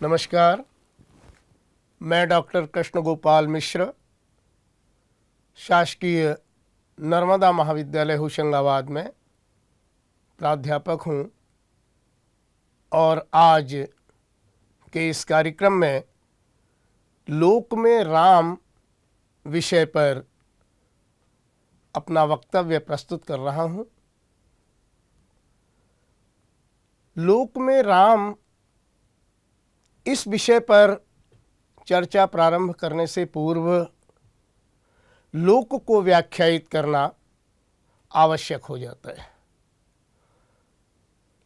नमस्कार। मैं डॉक्टर कृष्ण गोपाल मिश्र, शासकीय नर्मदा महाविद्यालय होशंगाबाद में प्राध्यापक हूँ और आज के इस कार्यक्रम में लोक में राम विषय पर अपना वक्तव्य प्रस्तुत कर रहा हूँ। लोक में राम इस विषय पर चर्चा प्रारंभ करने से पूर्व लोक को व्याख्यायित करना आवश्यक हो जाता है।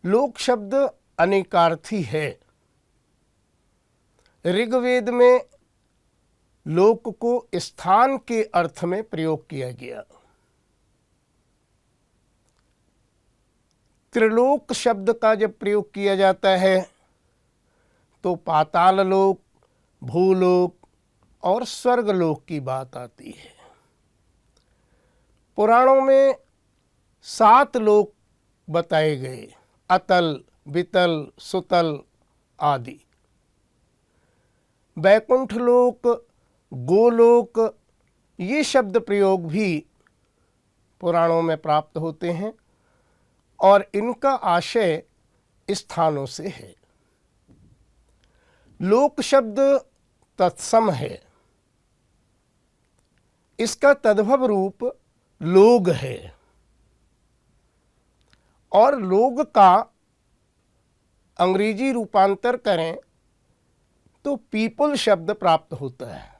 लोक शब्द अनेकार्थी है। ऋग्वेद में लोक को स्थान के अर्थ में प्रयोग किया गया। त्रिलोक शब्द का जब प्रयोग किया जाता है तो पाताल लोक, भूलोक और स्वर्गलोक की बात आती है। पुराणों में 7 लोक बताए गए, अतल, वितल, सुतल आदि। वैकुंठ लोक, गोलोक ये शब्द प्रयोग भी पुराणों में प्राप्त होते हैं और इनका आशय स्थानों से है। लोक शब्द तत्सम है। इसका तद्भव रूप लोग है और लोग का अंग्रेजी रूपांतर करें तो पीपल शब्द प्राप्त होता है,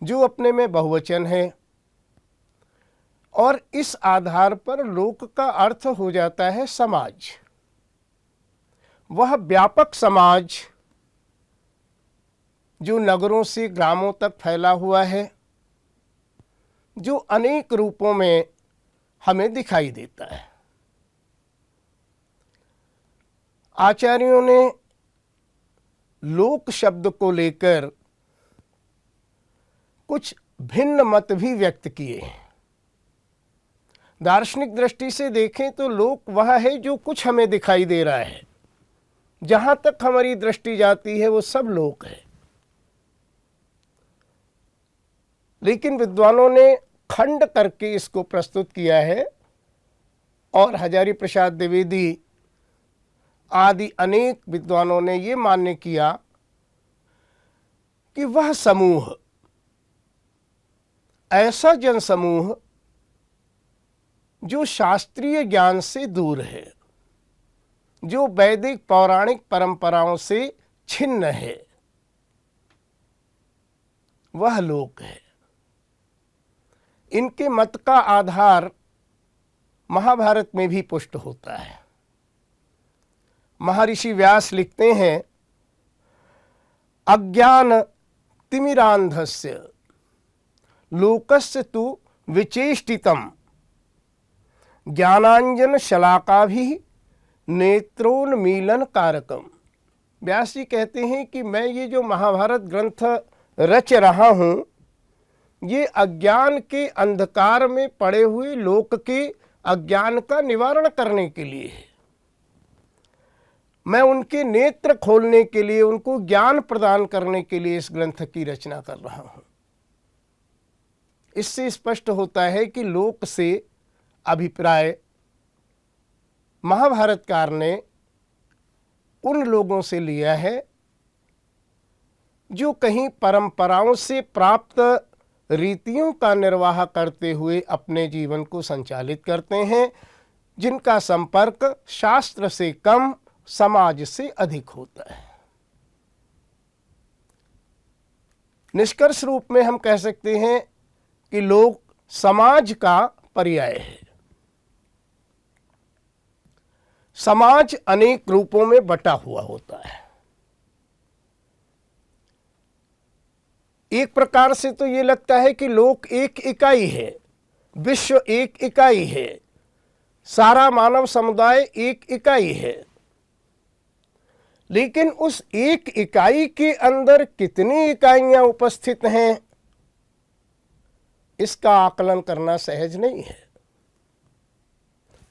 जो अपने में बहुवचन है और इस आधार पर लोक का अर्थ हो जाता है समाज। वह व्यापक समाज जो नगरों से ग्रामों तक फैला हुआ है, जो अनेक रूपों में हमें दिखाई देता है। आचार्यों ने लोक शब्द को लेकर कुछ भिन्न मत भी व्यक्त किए हैं। दार्शनिक दृष्टि से देखें तो लोक वह है जो कुछ हमें दिखाई दे रहा है। जहां तक हमारी दृष्टि जाती है वो सब लोक है। लेकिन विद्वानों ने खंड करके इसको प्रस्तुत किया है और हजारी प्रसाद द्विवेदी आदि अनेक विद्वानों ने ये मान्य किया कि वह समूह, ऐसा जनसमूह जो शास्त्रीय ज्ञान से दूर है, जो वैदिक पौराणिक परंपराओं से छिन्न है, वह लोक है। इनके मत का आधार महाभारत में भी पुष्ट होता है। महर्षि व्यास लिखते हैं, अज्ञान तिमिरांधस्य लोकस्य तु विचेष्टितम ज्ञानांजन शलाकाभिः नेत्रोन्मीलन कारकम। व्यास जी कहते हैं कि मैं ये जो महाभारत ग्रंथ रच रहा हूँ, ये अज्ञान के अंधकार में पड़े हुए लोक के अज्ञान का निवारण करने के लिए है। मैं उनके नेत्र खोलने के लिए, उनको ज्ञान प्रदान करने के लिए इस ग्रंथ की रचना कर रहा हूँ। इससे स्पष्ट होता है कि लोक से अभिप्राय महाभारतकार ने उन लोगों से लिया है जो कहीं परंपराओं से प्राप्त रीतियों का निर्वाह करते हुए अपने जीवन को संचालित करते हैं, जिनका संपर्क शास्त्र से कम, समाज से अधिक होता है। निष्कर्ष रूप में हम कह सकते हैं कि लोक समाज का पर्याय है। समाज अनेक रूपों में बटा हुआ होता है। एक प्रकार से तो ये लगता है कि लोक एक इकाई है, विश्व एक इकाई है, सारा मानव समुदाय एक इकाई है। लेकिन उस एक इकाई के अंदर कितनी इकाइयां उपस्थित हैं, इसका आकलन करना सहज नहीं है।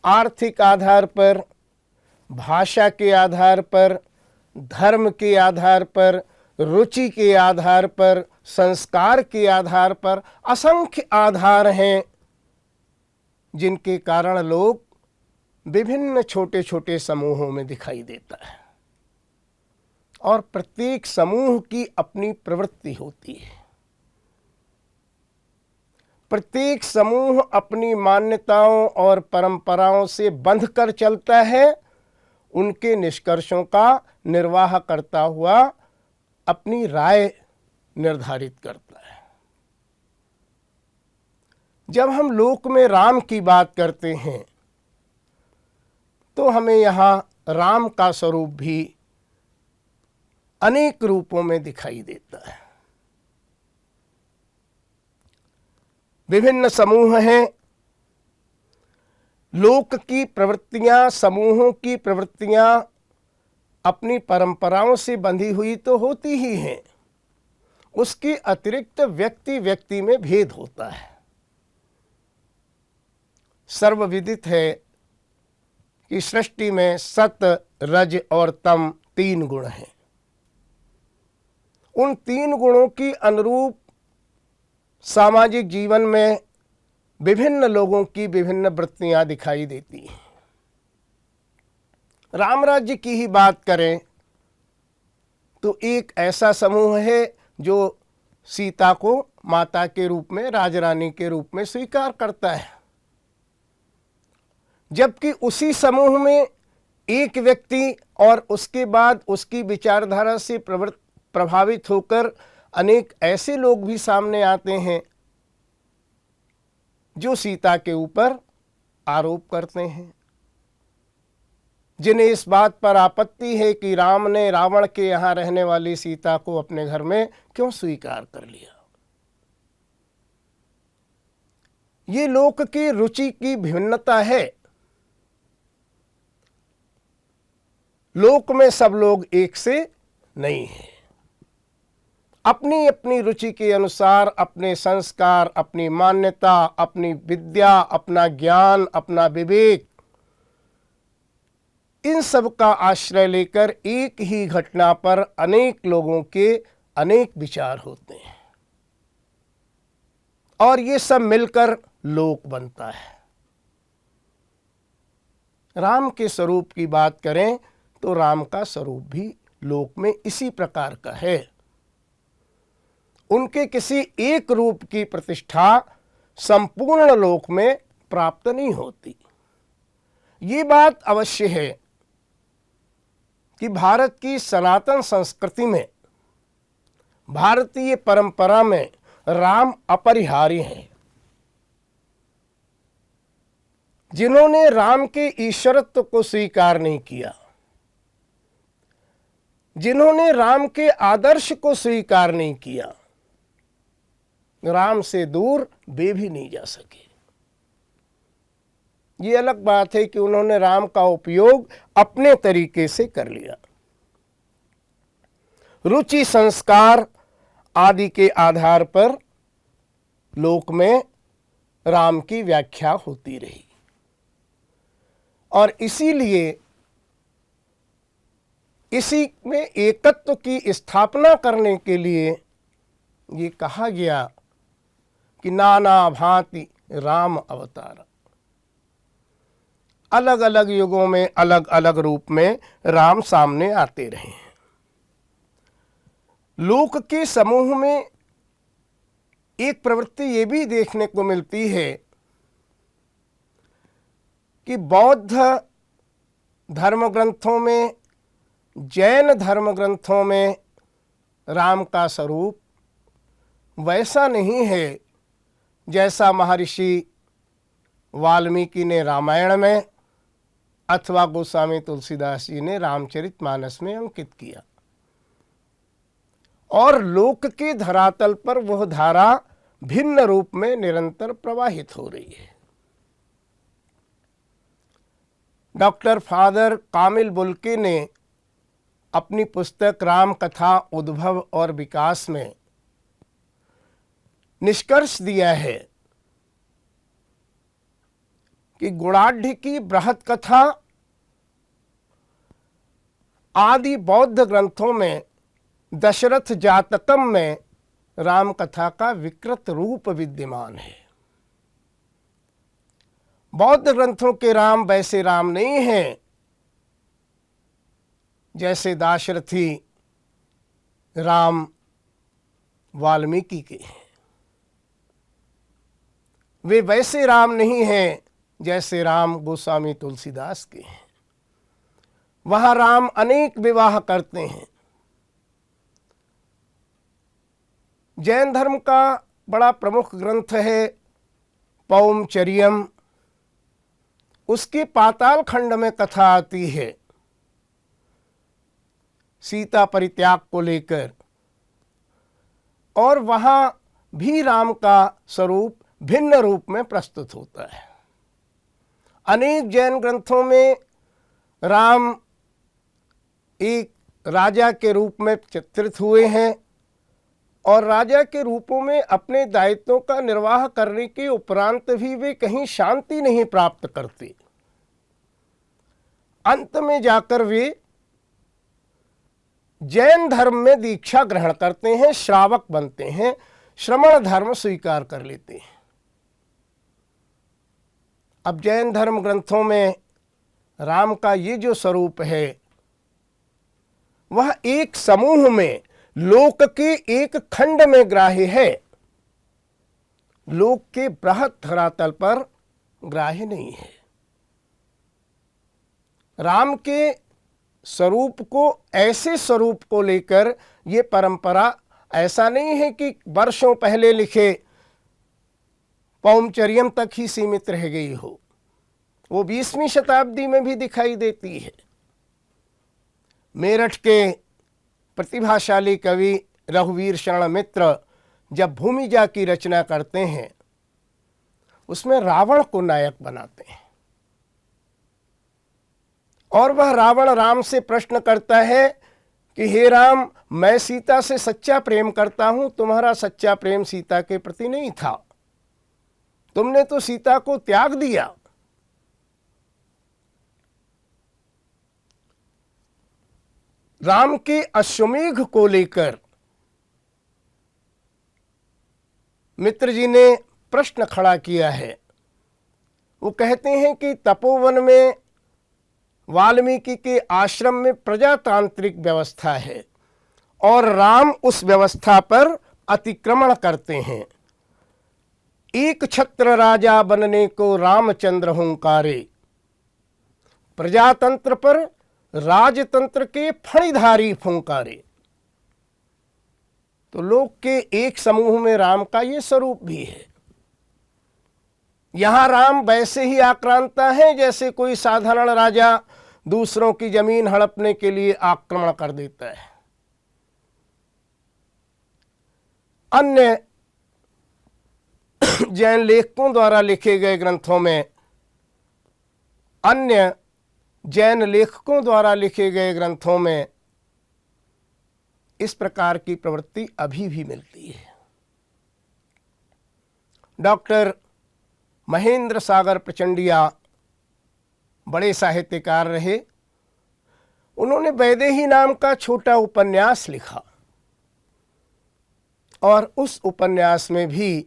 आर्थिक आधार पर, भाषा के आधार पर, धर्म के आधार पर, रुचि के आधार पर, संस्कार के आधार पर असंख्य आधार हैं जिनके कारण लोग विभिन्न छोटे छोटे समूहों में दिखाई देता है और प्रत्येक समूह की अपनी प्रवृत्ति होती है। प्रत्येक समूह अपनी मान्यताओं और परंपराओं से बंधकर चलता है, उनके निष्कर्षों का निर्वाह करता हुआ अपनी राय निर्धारित करता है। जब हम लोक में राम की बात करते हैं तो हमें यहाँ राम का स्वरूप भी अनेक रूपों में दिखाई देता है। विभिन्न समूह हैं। लोक की प्रवृत्तियां, समूहों की प्रवृत्तियां अपनी परंपराओं से बंधी हुई तो होती ही हैं, उसके अतिरिक्त व्यक्ति व्यक्ति में भेद होता है। सर्वविदित है कि सृष्टि में सत, रज और तम 3 गुण हैं। उन 3 गुणों की अनुरूप सामाजिक जीवन में विभिन्न लोगों की विभिन्न वृत्तियां दिखाई देती हैं। राम राज्य की ही बात करें तो एक ऐसा समूह है जो सीता को माता के रूप में, राजरानी के रूप में स्वीकार करता है, जबकि उसी समूह में एक व्यक्ति और उसके बाद उसकी विचारधारा से प्रभावित होकर अनेक ऐसे लोग भी सामने आते हैं जो सीता के ऊपर आरोप करते हैं, जिन्हें इस बात पर आपत्ति है कि राम ने रावण के यहाँ रहने वाली सीता को अपने घर में क्यों स्वीकार कर लिया। ये लोक की रुचि की भिन्नता है। लोक में सब लोग एक से नहीं हैं। अपनी अपनी रुचि के अनुसार अपने संस्कार, अपनी मान्यता, अपनी विद्या, अपना ज्ञान, अपना विवेक, इन सब का आश्रय लेकर एक ही घटना पर अनेक लोगों के अनेक विचार होते हैं और ये सब मिलकर लोक बनता है। राम के स्वरूप की बात करें तो राम का स्वरूप भी लोक में इसी प्रकार का है। उनके किसी एक रूप की प्रतिष्ठा संपूर्ण लोक में प्राप्त नहीं होती। ये बात अवश्य है कि भारत की सनातन संस्कृति में, भारतीय परंपरा में राम अपरिहार्य हैं। जिन्होंने राम के ईश्वरत्व को स्वीकार नहीं किया, जिन्होंने राम के आदर्श को स्वीकार नहीं किया, राम से दूर वे भी नहीं जा सके। ये अलग बात है कि उन्होंने राम का उपयोग अपने तरीके से कर लिया। रुचि, संस्कार आदि के आधार पर लोक में राम की व्याख्या होती रही और इसीलिए इसी में एकत्व की स्थापना करने के लिए ये कहा गया कि नाना भांति राम अवतार। अलग अलग युगों में अलग अलग रूप में राम सामने आते रहे हैं। लोक के समूह में एक प्रवृत्ति ये भी देखने को मिलती है कि बौद्ध धर्म ग्रंथों में, जैन धर्म ग्रंथों में राम का स्वरूप वैसा नहीं है जैसा महर्षि वाल्मीकि ने रामायण में अथवा गोस्वामी तुलसीदास जी ने रामचरितमानस में अंकित किया। और लोक के धरातल पर वह धारा भिन्न रूप में निरंतर प्रवाहित हो रही है। डॉक्टर फादर कामिल बुल्के ने अपनी पुस्तक राम कथा उद्भव और विकास में निष्कर्ष दिया है कि गुणाढ़ की बृहत कथा आदि बौद्ध ग्रंथों में दशरथ जातकम में राम कथा का विकृत रूप विद्यमान है। बौद्ध ग्रंथों के राम वैसे राम नहीं हैं जैसे दाशरथी राम वाल्मीकि के हैं। वे वैसे राम नहीं हैं जैसे राम गोस्वामी तुलसीदास के हैं। वहाँ राम अनेक विवाह करते हैं। जैन धर्म का बड़ा प्रमुख ग्रंथ है पौमचर्यम। उसके पाताल खंड में कथा आती है सीता परित्याग को लेकर, और वहाँ भी राम का स्वरूप भिन्न रूप में प्रस्तुत होता है। अनेक जैन ग्रंथों में राम एक राजा के रूप में चित्रित हुए हैं और राजा के रूपों में अपने दायित्वों का निर्वाह करने के उपरांत भी वे कहीं शांति नहीं प्राप्त करते। अंत में जाकर वे जैन धर्म में दीक्षा ग्रहण करते हैं, श्रावक बनते हैं, श्रमण धर्म स्वीकार कर लेते हैं। अब जैन धर्म ग्रंथों में राम का ये जो स्वरूप है वह एक समूह में लोक के एक खंड में ग्राह्य है, लोक के बृहत धरातल पर ग्राह्य नहीं है। राम के स्वरूप को, ऐसे स्वरूप को लेकर ये परंपरा ऐसा नहीं है कि वर्षों पहले लिखे पौमचर्यम तक ही सीमित रह गई हो। वो 20वीं शताब्दी में भी दिखाई देती है। मेरठ के प्रतिभाशाली कवि रघुवीर शरण मित्र जब भूमिजा की रचना करते हैं उसमें रावण को नायक बनाते हैं और वह रावण राम से प्रश्न करता है कि हे राम, मैं सीता से सच्चा प्रेम करता हूं, तुम्हारा सच्चा प्रेम सीता के प्रति नहीं था, तुमने तो सीता को त्याग दिया। राम के अश्वमेघ को लेकर मित्र जी ने प्रश्न खड़ा किया है। वो कहते हैं कि तपोवन में वाल्मीकि के आश्रम में प्रजातांत्रिक व्यवस्था है और राम उस व्यवस्था पर अतिक्रमण करते हैं। एक छत्र राजा बनने को रामचंद्र हुंकारे, प्रजातंत्र पर राजतंत्र के फणिधारी फुंकारे। तो लोक के एक समूह में राम का ये स्वरूप भी है। यहां राम वैसे ही आक्रांता है जैसे कोई साधारण राजा दूसरों की जमीन हड़पने के लिए आक्रमण कर देता है। अन्य जैन लेखकों द्वारा लिखे गए ग्रंथों में, अन्य जैन लेखकों द्वारा लिखे गए ग्रंथों में इस प्रकार की प्रवृत्ति अभी भी मिलती है। डॉक्टर महेंद्र सागर प्रचंडिया बड़े साहित्यकार रहे। उन्होंने वैदेही नाम का छोटा उपन्यास लिखा और उस उपन्यास में भी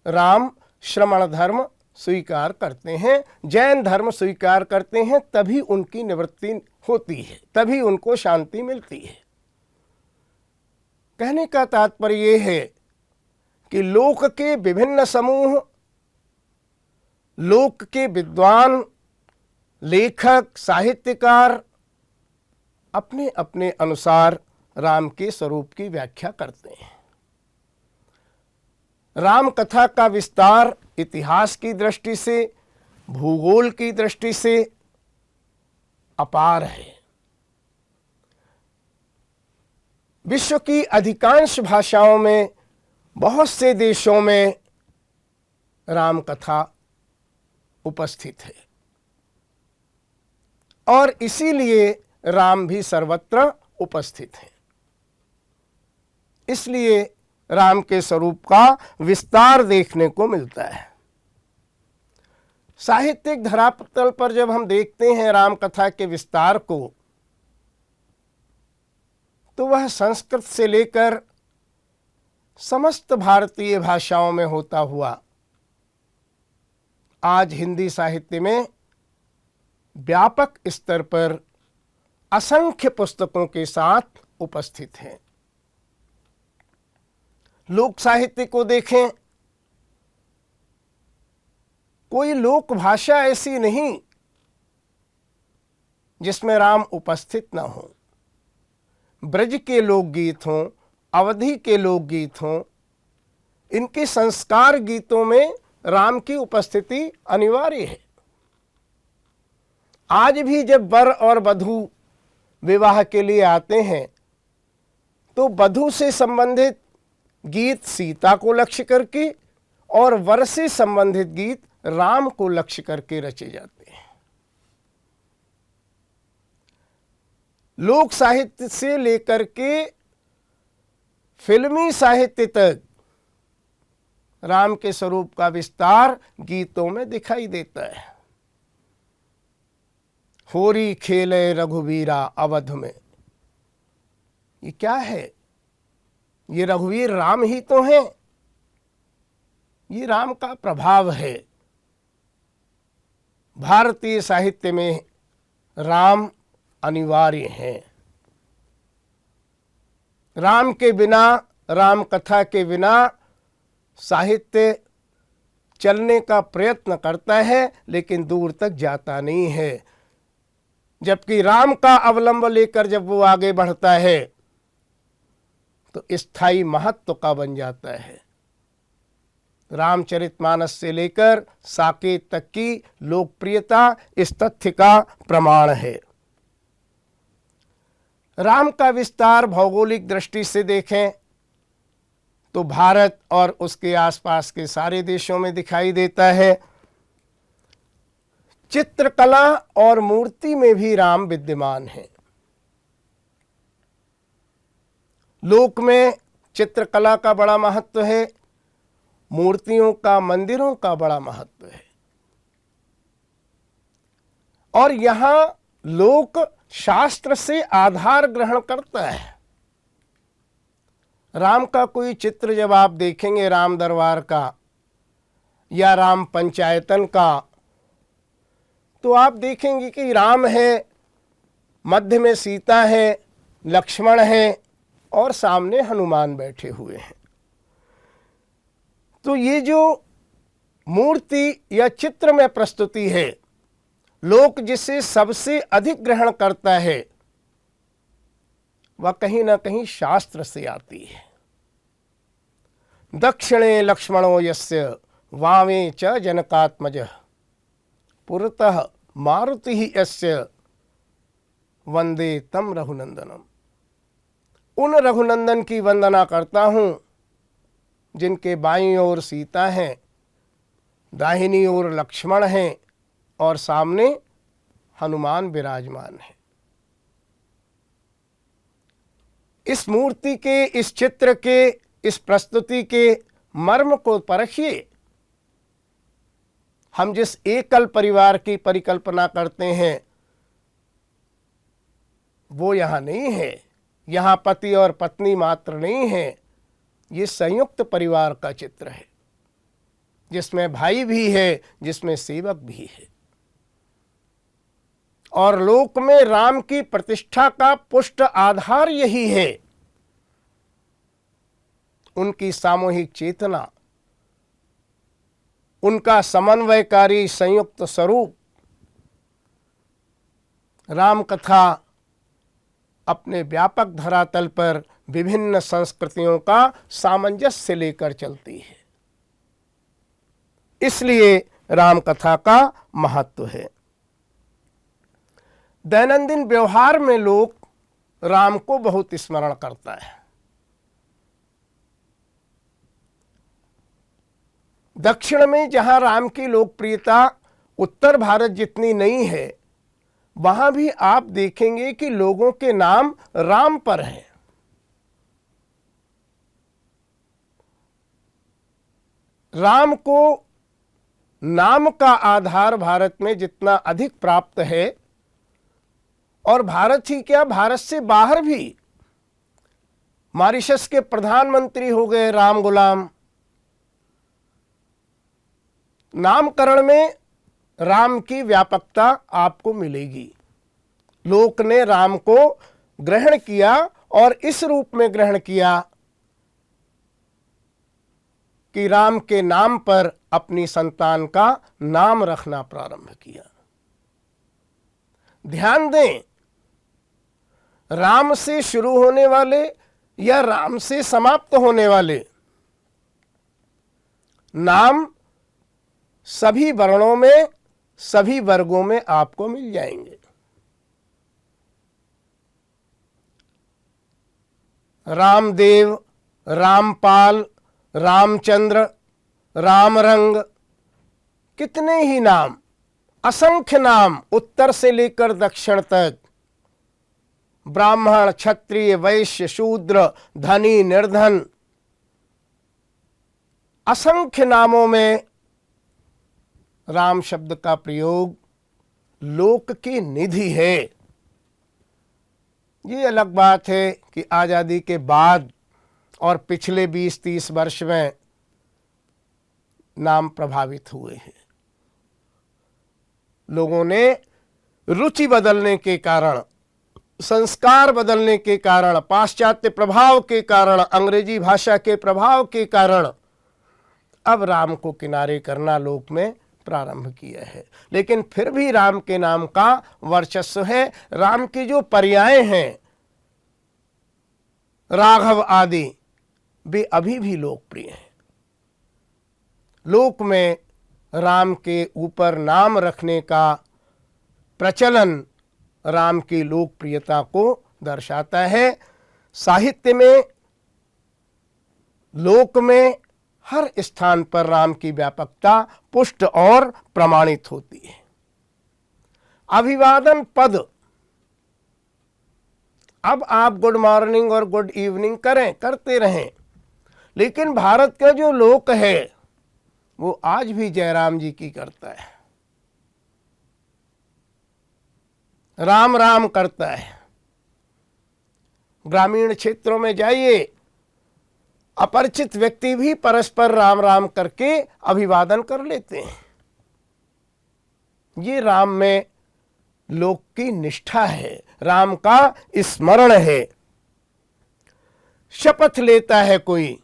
राम श्रमण धर्म स्वीकार करते हैं, जैन धर्म स्वीकार करते हैं, तभी उनकी निवृत्ति होती है, तभी उनको शांति मिलती है। कहने का तात्पर्य यह है कि लोक के विभिन्न समूह, लोक के विद्वान, लेखक, साहित्यकार अपने अपने अनुसार राम के स्वरूप की व्याख्या करते हैं। राम कथा का विस्तार इतिहास की दृष्टि से, भूगोल की दृष्टि से अपार है। विश्व की अधिकांश भाषाओं में, बहुत से देशों में राम कथा उपस्थित है और इसीलिए राम भी सर्वत्र उपस्थित है। इसलिए राम के स्वरूप का विस्तार देखने को मिलता है। साहित्यिक धरातल पर जब हम देखते हैं राम कथा के विस्तार को, तो वह संस्कृत से लेकर समस्त भारतीय भाषाओं में होता हुआ आज हिंदी साहित्य में व्यापक स्तर पर असंख्य पुस्तकों के साथ उपस्थित है। लोक साहित्य को देखें, कोई लोक भाषा ऐसी नहीं जिसमें राम उपस्थित न हो। ब्रज के लोकगीत हों, अवधि के लोकगीत हों, इनके संस्कार गीतों में राम की उपस्थिति अनिवार्य है। आज भी जब वर और वधू विवाह के लिए आते हैं तो वधू से संबंधित गीत सीता को लक्ष्य करके और वर से संबंधित गीत राम को लक्ष्य करके रचे जाते हैं। लोक साहित्य से लेकर के फिल्मी साहित्य तक राम के स्वरूप का विस्तार गीतों में दिखाई देता है। होरी खेले रघुवीरा अवध में, ये क्या है? ये रघुवीर राम ही तो हैं। ये राम का प्रभाव है। भारतीय साहित्य में राम अनिवार्य है। राम के बिना, राम कथा के बिना साहित्य चलने का प्रयत्न करता है लेकिन दूर तक जाता नहीं है। जबकि राम का अवलंब लेकर जब वो आगे बढ़ता है तो स्थायी महत्व का बन जाता है। रामचरितमानस से लेकर साकेत तक की लोकप्रियता इस तथ्य का प्रमाण है। राम का विस्तार भौगोलिक दृष्टि से देखें तो भारत और उसके आसपास के सारे देशों में दिखाई देता है। चित्रकला और मूर्ति में भी राम विद्यमान है। लोक में चित्रकला का बड़ा महत्व है, मूर्तियों का, मंदिरों का बड़ा महत्व है। और यहां लोक शास्त्र से आधार ग्रहण करता है। राम का कोई चित्र जब आप देखेंगे, राम दरबार का या राम पंचायतन का, तो आप देखेंगे कि राम है, मध्य में सीता है, लक्ष्मण है और सामने हनुमान बैठे हुए हैं। तो ये जो मूर्ति या चित्र में प्रस्तुति है, लोक जिसे सबसे अधिक ग्रहण करता है, वह कहीं ना कहीं शास्त्र से आती है। दक्षिणे लक्ष्मणो यस्य वामे च जनकात्मजः पुरतः मारुति ही यस्य वंदे तम रघुनंदनम। उन रघुनंदन की वंदना करता हूं जिनके बाईं ओर सीता है, दाहिनी ओर लक्ष्मण हैं और सामने हनुमान विराजमान है। इस मूर्ति के, इस चित्र के, इस प्रस्तुति के मर्म को परखिए। हम जिस एकल परिवार की परिकल्पना करते हैं वो यहाँ नहीं है। यहाँ पति और पत्नी मात्र नहीं है, ये संयुक्त परिवार का चित्र है जिसमें भाई भी है, जिसमें सेवक भी है। और लोक में राम की प्रतिष्ठा का पुष्ट आधार यही है, उनकी सामूहिक चेतना, उनका समन्वयकारी संयुक्त स्वरूप। राम कथा अपने व्यापक धरातल पर विभिन्न संस्कृतियों का सामंजस्य लेकर चलती है, इसलिए राम कथा का महत्व है। दैनंदिन व्यवहार में लोग राम को बहुत स्मरण करता है। दक्षिण में जहां राम की लोकप्रियता उत्तर भारत जितनी नहीं है, वहां भी आप देखेंगे कि लोगों के नाम राम पर हैं। राम को नाम का आधार भारत में जितना अधिक प्राप्त है, और भारत ही क्या, भारत से बाहर भी मॉरिशस के प्रधानमंत्री हो गए राम गुलाम। नामकरण में राम की व्यापकता आपको मिलेगी। लोक ने राम को ग्रहण किया और इस रूप में ग्रहण किया कि राम के नाम पर अपनी संतान का नाम रखना प्रारंभ किया। ध्यान दें, राम से शुरू होने वाले या राम से समाप्त होने वाले नाम सभी वर्णों में, सभी वर्गों में आपको मिल जाएंगे। रामदेव, रामपाल, रामचंद्र, रामरंग, कितने ही नाम, असंख्य नाम, उत्तर से लेकर दक्षिण तक, ब्राह्मण, क्षत्रिय, वैश्य, शूद्र, धनी, निर्धन, असंख्य नामों में राम शब्द का प्रयोग लोक की निधि है। ये अलग बात है कि आजादी के बाद और पिछले 20-30 वर्ष में नाम प्रभावित हुए हैं। लोगों ने रुचि बदलने के कारण, संस्कार बदलने के कारण, पाश्चात्य प्रभाव के कारण, अंग्रेजी भाषा के प्रभाव के कारण अब राम को किनारे करना लोक में प्रारंभ किया है। लेकिन फिर भी राम के नाम का वर्चस्व है। राम की जो पर्याय हैं, राघव आदि, वे अभी भी लोकप्रिय हैं। लोक में राम के ऊपर नाम रखने का प्रचलन राम की लोकप्रियता को दर्शाता है। साहित्य में, लोक में, हर स्थान पर राम की व्यापकता पुष्ट और प्रमाणित होती है। अभिवादन पद, अब आप गुड मॉर्निंग और गुड इवनिंग करते रहें, लेकिन भारत का जो लोक है वो आज भी जयराम जी की करता है, राम राम करता है। ग्रामीण क्षेत्रों में जाइए, अपरिचित व्यक्ति भी परस्पर राम राम करके अभिवादन कर लेते हैं। ये राम में लोक की निष्ठा है, राम का स्मरण है। शपथ लेता है कोई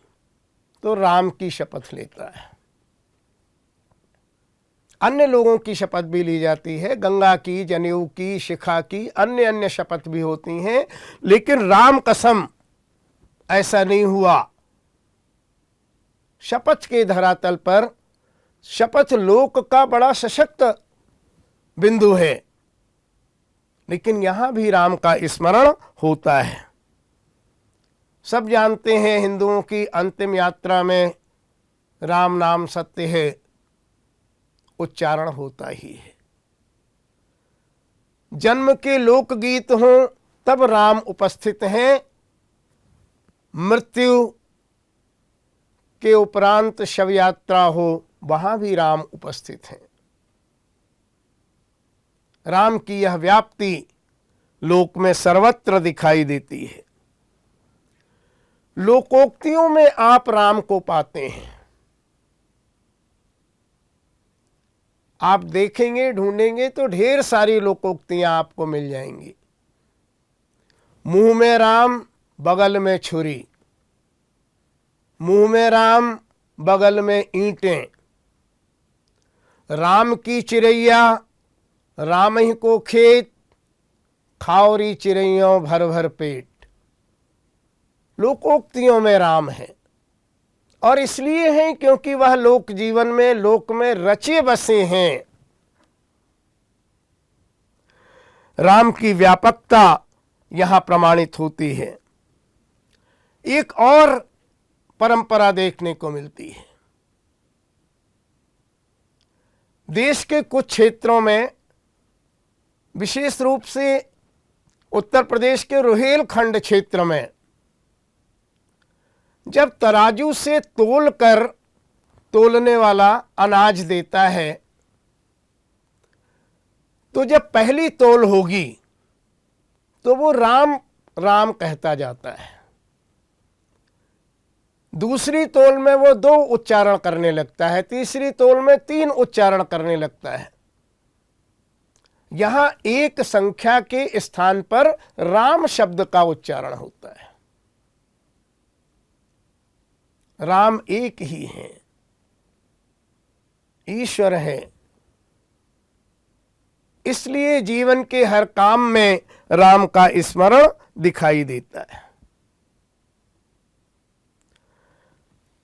तो राम की शपथ लेता है। अन्य लोगों की शपथ भी ली जाती है, गंगा की, जनेऊ की, शिखा की, अन्य अन्य शपथ भी होती हैं, लेकिन राम कसम ऐसा नहीं हुआ। शपथ के धरातल पर शपथ लोक का बड़ा सशक्त बिंदु है, लेकिन यहां भी राम का स्मरण होता है। सब जानते हैं हिंदुओं की अंतिम यात्रा में राम नाम सत्य है उच्चारण होता ही है। जन्म के लोकगीत हों तब राम उपस्थित हैं, मृत्यु के उपरांत शव यात्रा हो वहां भी राम उपस्थित हैं। राम की यह व्याप्ति लोक में सर्वत्र दिखाई देती है। लोकोक्तियों में आप राम को पाते हैं। आप देखेंगे, ढूंढेंगे तो ढेर सारी लोकोक्तियां आपको मिल जाएंगी। मुंह में राम, बगल में छुरी, मुंह में राम, बगल में ईंटें, राम की चिड़ैया, राम ही को खेत, खाओरी चिड़ैयों भर भर पेट। लोकोक्तियों में राम है, और इसलिए हैं क्योंकि वह लोक जीवन में, लोक में रचे बसे हैं। राम की व्यापकता यहां प्रमाणित होती है। एक और परंपरा देखने को मिलती है। देश के कुछ क्षेत्रों में, विशेष रूप से उत्तर प्रदेश के रुहेलखंड क्षेत्र में, जब तराजू से तोलकर तोलने वाला अनाज देता है तो जब पहली तोल होगी तो वो राम राम कहता जाता है। दूसरी तोल में वो 2 उच्चारण करने लगता है, तीसरी तोल में 3 उच्चारण करने लगता है। यहां एक संख्या के स्थान पर राम शब्द का उच्चारण होता है। राम एक ही है, ईश्वर है, इसलिए जीवन के हर काम में राम का स्मरण दिखाई देता है।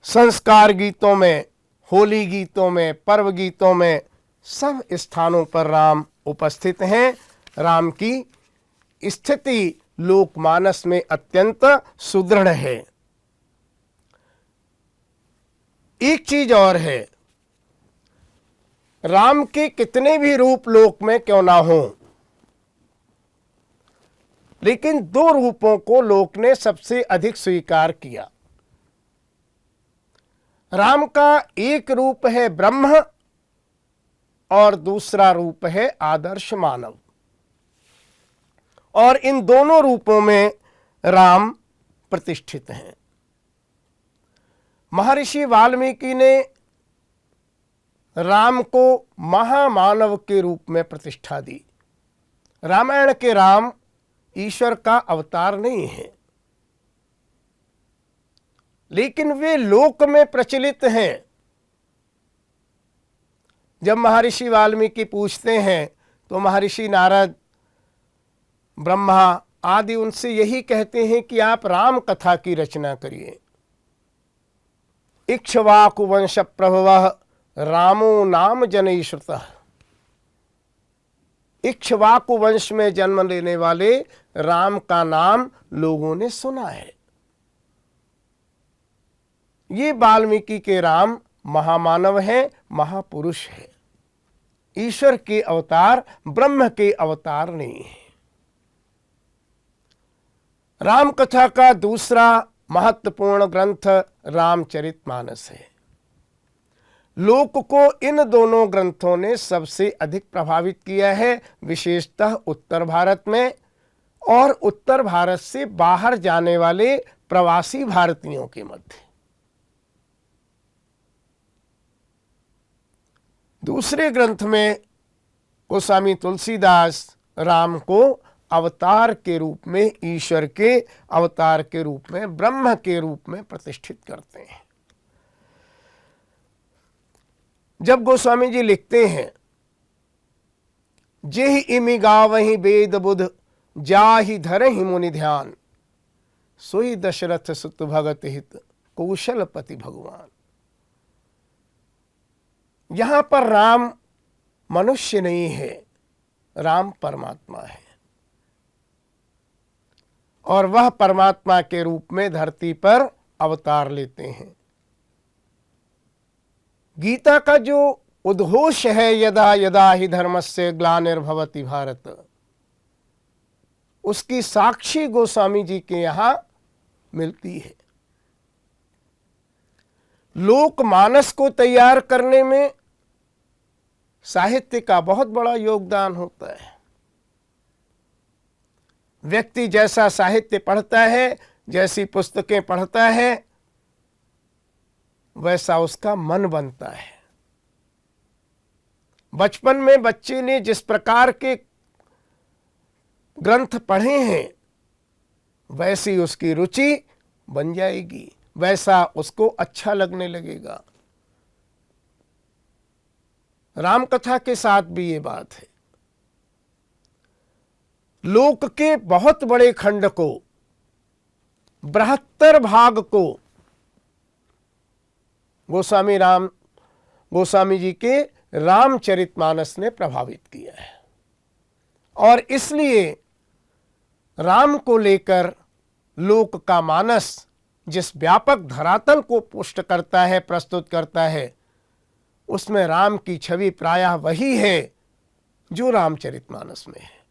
संस्कार गीतों में, होली गीतों में, पर्व गीतों में सब स्थानों पर राम उपस्थित हैं। राम की स्थिति लोकमानस में अत्यंत सुदृढ़ है। एक चीज और है, राम के कितने भी रूप लोक में क्यों ना हो, लेकिन 2 रूपों को लोक ने सबसे अधिक स्वीकार किया। राम का एक रूप है ब्रह्म और दूसरा रूप है आदर्श मानव, और इन दोनों रूपों में राम प्रतिष्ठित हैं। महर्षि वाल्मीकि ने राम को महामानव के रूप में प्रतिष्ठा दी। रामायण के राम ईश्वर का अवतार नहीं है, लेकिन वे लोक में प्रचलित हैं। जब महर्षि वाल्मीकि पूछते हैं तो महर्षि नारद, ब्रह्मा आदि उनसे यही कहते हैं कि आप राम कथा की रचना करिए। इक्ष्वाकु वंश प्रभवः रामो नाम जनैः श्रुतः। इक्ष्वाकु वंश में जन्म लेने वाले राम का नाम लोगों ने सुना है। ये वाल्मीकि के राम महामानव हैं, महापुरुष है, ईश्वर के अवतार, ब्रह्म के अवतार नहीं है। राम कथा का दूसरा महत्वपूर्ण ग्रंथ रामचरितमानस है। लोक को इन दोनों ग्रंथों ने सबसे अधिक प्रभावित किया है, विशेषतः उत्तर भारत में और उत्तर भारत से बाहर जाने वाले प्रवासी भारतीयों के मध्य। दूसरे ग्रंथ में गोस्वामी तुलसीदास राम को अवतार के रूप में, ईश्वर के अवतार के रूप में, ब्रह्म के रूप में प्रतिष्ठित करते हैं। जब गोस्वामी जी लिखते हैं, जेहि इमि गावहि वेद बुध, जाहि धरहि मुनि ध्यान, सोई दशरथ सुत भगत हित, कौशलपति भगवान। यहां पर राम मनुष्य नहीं है, राम परमात्मा है, और वह परमात्मा के रूप में धरती पर अवतार लेते हैं। गीता का जो उद्घोष है, यदा यदा हि धर्मस्य ग्लानिर्भवति भारत, उसकी साक्षी गोस्वामी जी के यहां मिलती है। लोकमानस को तैयार करने में साहित्य का बहुत बड़ा योगदान होता है। व्यक्ति जैसा साहित्य पढ़ता है, जैसी पुस्तकें पढ़ता है, वैसा उसका मन बनता है। बचपन में बच्चे ने जिस प्रकार के ग्रंथ पढ़े हैं, वैसी उसकी रुचि बन जाएगी, वैसा उसको अच्छा लगने लगेगा। राम कथा के साथ भी ये बात है। लोक के बहुत बड़े खंड को, 72 भाग को गोस्वामी जी के रामचरितमानस ने प्रभावित किया है, और इसलिए राम को लेकर लोक का मानस जिस व्यापक धरातल को पुष्ट करता है, प्रस्तुत करता है, उसमें राम की छवि प्रायः वही है जो रामचरितमानस में है।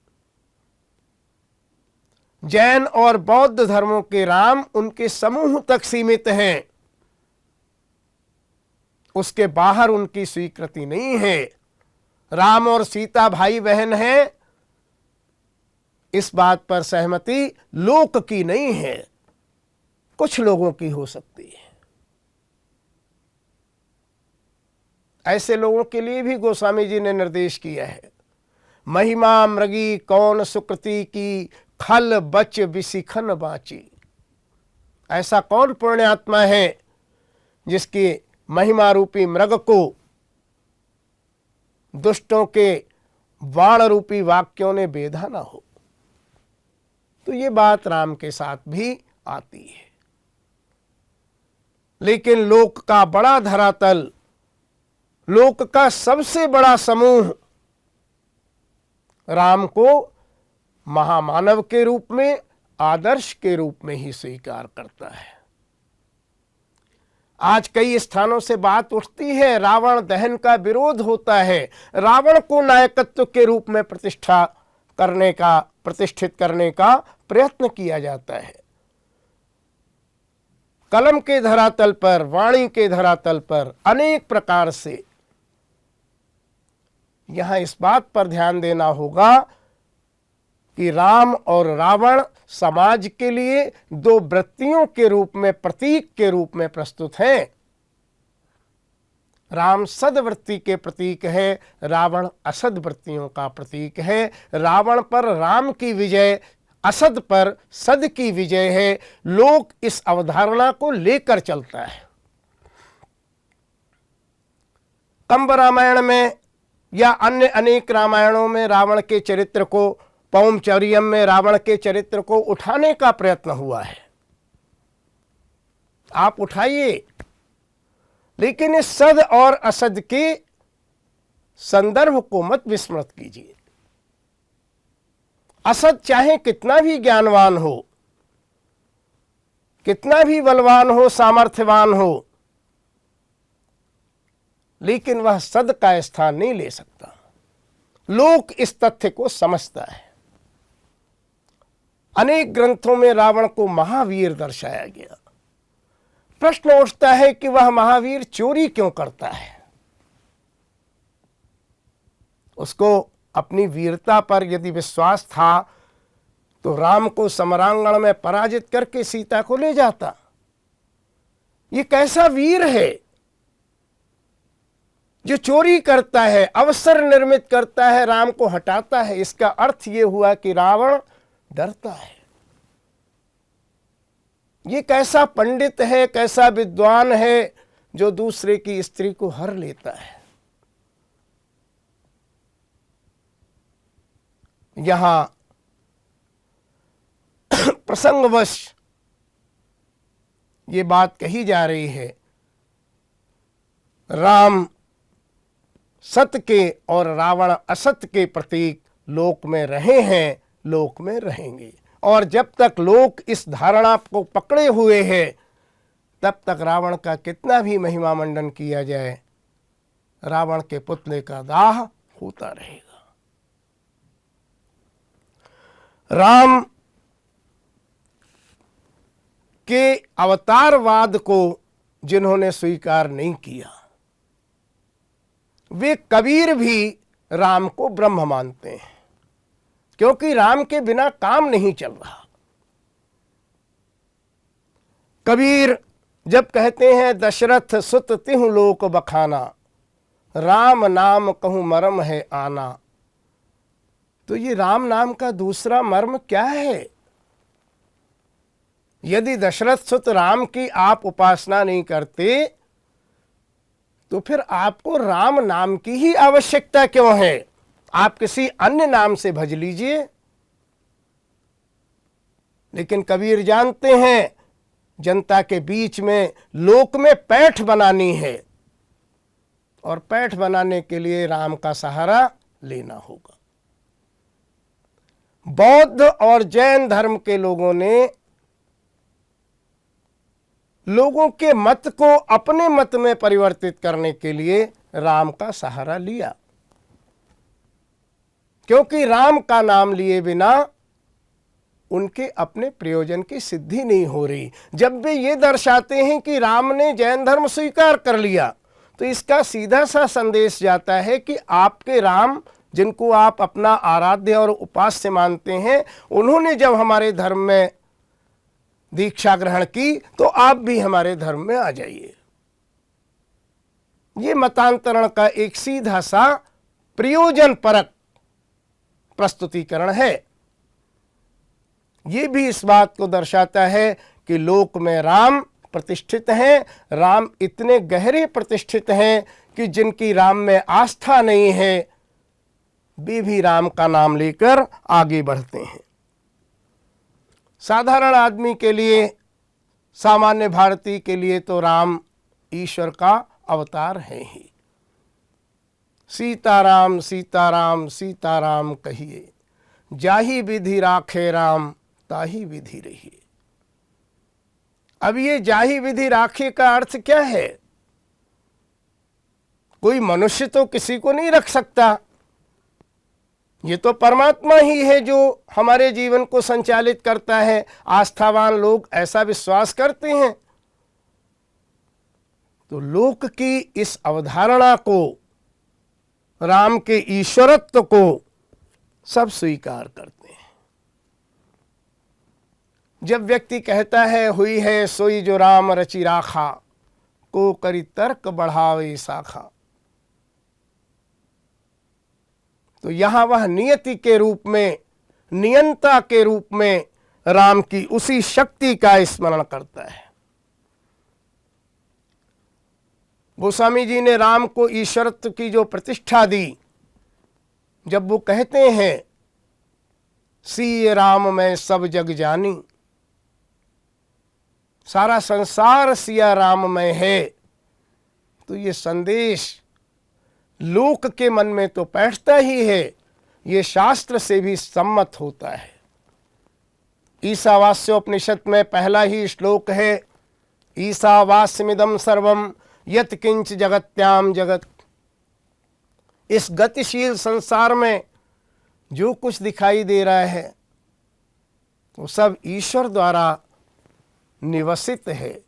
जैन और बौद्ध धर्मों के राम उनके समूह तक सीमित हैं, उसके बाहर उनकी स्वीकृति नहीं है। राम और सीता भाई बहन हैं, इस बात पर सहमति लोक की नहीं है, कुछ लोगों की हो सकती है। ऐसे लोगों के लिए भी गोस्वामी जी ने निर्देश किया है। महिमा मृगी कौन सुकृति की, खल बच विशिखन बाची। ऐसा कौन पुण्यात्मा है जिसकी महिमा रूपी मृग को दुष्टों के बाण रूपी वाक्यों ने बेधा ना हो। तो ये बात राम के साथ भी आती है। लेकिन लोक का बड़ा धरातल, लोक का सबसे बड़ा समूह राम को महामानव के रूप में, आदर्श के रूप में ही स्वीकार करता है। आज कई स्थानों से बात उठती है, रावण दहन का विरोध होता है, रावण को नायकत्व के रूप में प्रतिष्ठित करने का प्रयत्न किया जाता है। कलम के धरातल पर, वाणी के धरातल पर अनेक प्रकार से यहां इस बात पर ध्यान देना होगा कि राम और रावण समाज के लिए दो वृत्तियों के रूप में, प्रतीक के रूप में प्रस्तुत हैं। राम सद्वृत्ति के प्रतीक है, रावण असद वृत्तियों का प्रतीक है। रावण पर राम की विजय, असद पर सद की विजय है। लोक इस अवधारणा को लेकर चलता है। कंब रामायण में या अन्य अनेक रामायणों में रावण के चरित्र को, पौमचर्यम में रावण के चरित्र को उठाने का प्रयत्न हुआ है। आप उठाइए, लेकिन इस सद और असद के संदर्भ को मत विस्मृत कीजिए। असद चाहे कितना भी ज्ञानवान हो, कितना भी बलवान हो, सामर्थ्यवान हो, लेकिन वह सद का स्थान नहीं ले सकता। लोक इस तथ्य को समझता है। अनेक ग्रंथों में रावण को महावीर दर्शाया गया। प्रश्न उठता है कि वह महावीर चोरी क्यों करता है? उसको अपनी वीरता पर यदि विश्वास था तो राम को समरांगण में पराजित करके सीता को ले जाता। ये कैसा वीर है जो चोरी करता है, अवसर निर्मित करता है, राम को हटाता है? इसका अर्थ ये हुआ कि रावण डरता है। ये कैसा पंडित है, कैसा विद्वान है जो दूसरे की स्त्री को हर लेता है? यहां प्रसंगवश ये बात कही जा रही है, राम सत्य के और रावण असत्य के प्रतीक लोक में रहे हैं, लोक में रहेंगे। और जब तक लोक इस धारणा को पकड़े हुए है, तब तक रावण का कितना भी महिमा मंडन किया जाए, रावण के पुतले का दाह होता रहेगा। राम के अवतारवाद को जिन्होंने स्वीकार नहीं किया, वे कबीर भी राम को ब्रह्म मानते हैं, क्योंकि राम के बिना काम नहीं चल रहा। कबीर जब कहते हैं दशरथ सुत तिहु लोक बखाना, राम नाम कहूं मर्म है आना, तो ये राम नाम का दूसरा मर्म क्या है? यदि दशरथ सुत राम की आप उपासना नहीं करते तो फिर आपको राम नाम की ही आवश्यकता क्यों है? आप किसी अन्य नाम से भज लीजिए। लेकिन कबीर जानते हैं जनता के बीच में, लोक में पैठ बनानी है, और पैठ बनाने के लिए राम का सहारा लेना होगा। बौद्ध और जैन धर्म के लोगों ने लोगों के मत को अपने मत में परिवर्तित करने के लिए राम का सहारा लिया, क्योंकि राम का नाम लिए बिना उनके अपने प्रयोजन की सिद्धि नहीं हो रही। जब वे ये दर्शाते हैं कि राम ने जैन धर्म स्वीकार कर लिया, तो इसका सीधा सा संदेश जाता है कि आपके राम, जिनको आप अपना आराध्य और उपास्य मानते हैं, उन्होंने जब हमारे धर्म में दीक्षा ग्रहण की तो आप भी हमारे धर्म में आ जाइए। ये मतांतरण का एक सीधा सा प्रयोजन परक प्रस्तुतिकरण है। ये भी इस बात को दर्शाता है कि लोक में राम प्रतिष्ठित हैं। राम इतने गहरे प्रतिष्ठित हैं कि जिनकी राम में आस्था नहीं है वे भी राम का नाम लेकर आगे बढ़ते हैं। साधारण आदमी के लिए, सामान्य भारतीय के लिए तो राम ईश्वर का अवतार है ही। सीताराम सीताराम सीताराम कहिए, जाही विधि राखे राम ताही विधि रहिए। अब ये जाही विधि राखे का अर्थ क्या है? कोई मनुष्य तो किसी को नहीं रख सकता, ये तो परमात्मा ही है जो हमारे जीवन को संचालित करता है। आस्थावान लोग ऐसा विश्वास करते हैं। तो लोक की इस अवधारणा को, राम के ईश्वरत्व को सब स्वीकार करते हैं। जब व्यक्ति कहता है हुई है सोई जो राम रचि राखा, को करी तर्क बढ़ावे शाखा, तो यहां वह नियति के रूप में, नियंता के रूप में राम की उसी शक्ति का स्मरण करता है। गोस्वामी जी ने राम को ईश्वरत्व की जो प्रतिष्ठा दी, जब वो कहते हैं सीय राम मैं सब जग जानी, सारा संसार सिया राम में है, तो ये संदेश लोक के मन में तो बैठता ही है, ये शास्त्र से भी सम्मत होता है। ईशावास्योपनिषद में पहला ही श्लोक है, ईशावास्यमिदं सर्वम यत् किंच जगत्याम जगत। इस गतिशील संसार में जो कुछ दिखाई दे रहा है वो सब ईश्वर द्वारा निवसित है।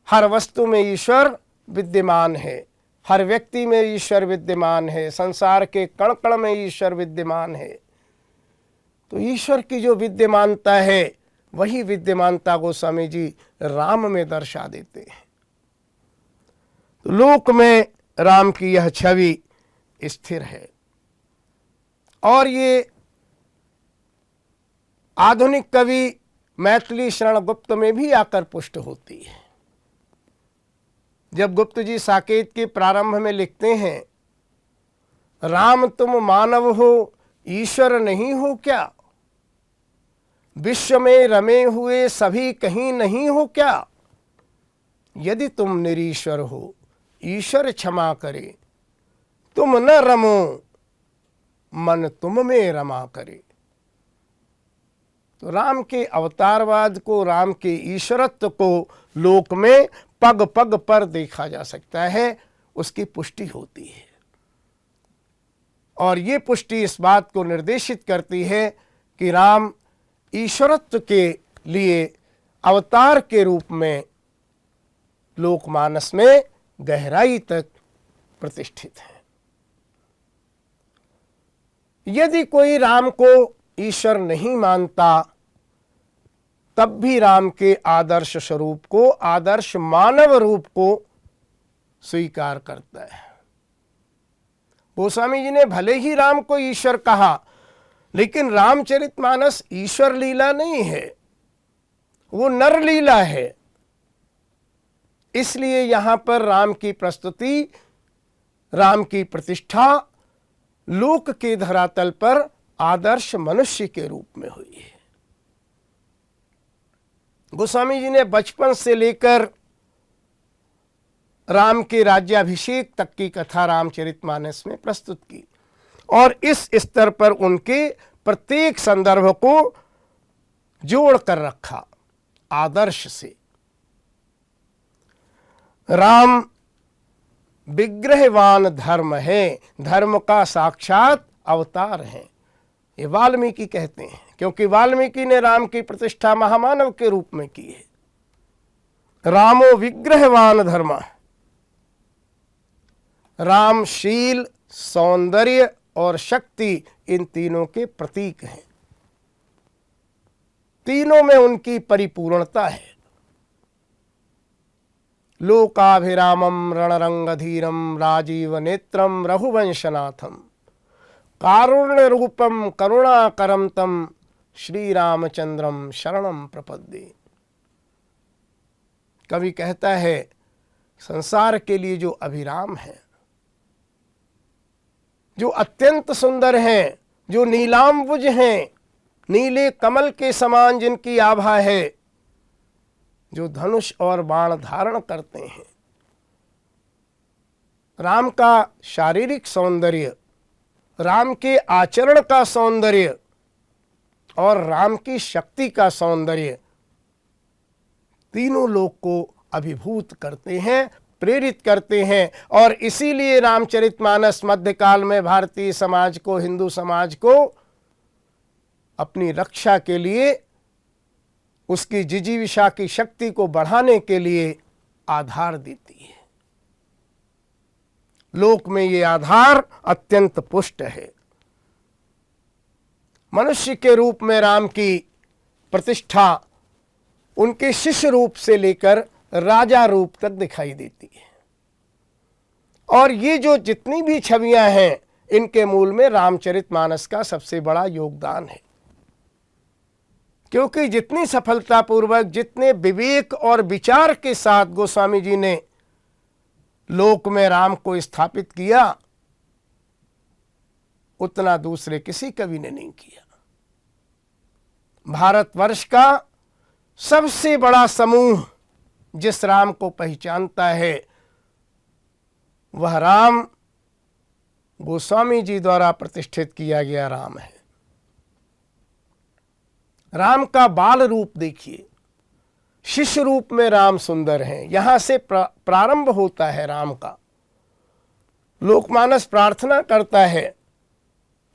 हर वस्तु में ईश्वर विद्यमान है, हर व्यक्ति में ईश्वर विद्यमान है, संसार के कण कण में ईश्वर विद्यमान है। तो ईश्वर की जो विद्यमानता है वही विद्यमानता गोस्वामी जी राम में दर्शा देते हैं। तो लोक में राम की यह छवि स्थिर है और ये आधुनिक कवि मैथिली शरण गुप्त में भी आकर पुष्ट होती है। जब गुप्त जी साकेत के प्रारंभ में लिखते हैं, राम तुम मानव हो ईश्वर नहीं हो क्या, विश्व में रमे हुए सभी कहीं नहीं हो क्या, यदि तुम निरीश्वर हो ईश्वर क्षमा करे, तुम न रमो मन तुम में रमा करे। तो राम के अवतारवाद को, राम के ईश्वरत्व को लोक में पग पग पर देखा जा सकता है, उसकी पुष्टि होती है। और ये पुष्टि इस बात को निर्देशित करती है कि राम ईश्वरत्व के लिए अवतार के रूप में लोकमानस में गहराई तक प्रतिष्ठित है। यदि कोई राम को ईश्वर नहीं मानता तब भी राम के आदर्श स्वरूप को, आदर्श मानव रूप को स्वीकार करता है। गोस्वामी जी ने भले ही राम को ईश्वर कहा, लेकिन रामचरितमानस ईश्वर लीला नहीं है, वो नर लीला है। इसलिए यहां पर राम की प्रस्तुति, राम की प्रतिष्ठा लोक के धरातल पर आदर्श मनुष्य के रूप में हुई है। गोस्वामी जी ने बचपन से लेकर राम के राज्याभिषेक तक की कथा रामचरितमानस में प्रस्तुत की और इस स्तर पर उनके प्रत्येक संदर्भ को जोड़ कर रखा आदर्श से। राम विग्रहवान धर्म है, धर्म का साक्षात अवतार है, ये वाल्मीकि कहते हैं, क्योंकि वाल्मीकि ने राम की प्रतिष्ठा महामानव के रूप में की है। रामो विग्रहवान धर्म, राम शील, सौंदर्य और शक्ति इन तीनों के प्रतीक हैं। तीनों में उनकी परिपूर्णता है। लोकाभिरामं रणरंगधीरं राजीव नेत्रं रघुवंशनाथम कारुण्य रूपम करुणाकरम तम श्री रामचंद्रम शरणम प्रपद्ये। कवि कहता है संसार के लिए जो अभिराम है, जो अत्यंत सुंदर हैं, जो नीलांबुज हैं, नीले कमल के समान जिनकी आभा है, जो धनुष और बाण धारण करते हैं, राम का शारीरिक सौंदर्य, राम के आचरण का सौंदर्य और राम की शक्ति का सौंदर्य तीनों लोग को अभिभूत करते हैं, प्रेरित करते हैं। और इसीलिए रामचरितमानस मध्यकाल में भारतीय समाज को, हिंदू समाज को अपनी रक्षा के लिए, उसकी जिजीविषा की शक्ति को बढ़ाने के लिए आधार देती है। लोक में ये आधार अत्यंत पुष्ट है। मनुष्य के रूप में राम की प्रतिष्ठा उनके शिष्य रूप से लेकर राजा रूप तक दिखाई देती है। और ये जो जितनी भी छवियां हैं, इनके मूल में रामचरितमानस का सबसे बड़ा योगदान है। क्योंकि जितनी सफलतापूर्वक, जितने विवेक और विचार के साथ गोस्वामी जी ने लोक में राम को स्थापित किया, उतना दूसरे किसी कवि ने नहीं किया। भारतवर्ष का सबसे बड़ा समूह जिस राम को पहचानता है, वह राम गोस्वामी जी द्वारा प्रतिष्ठित किया गया राम है। राम का बाल रूप देखिए, शिष्य रूप में राम सुंदर हैं। यहां से प्रारंभ होता है राम का। लोकमानस प्रार्थना करता है,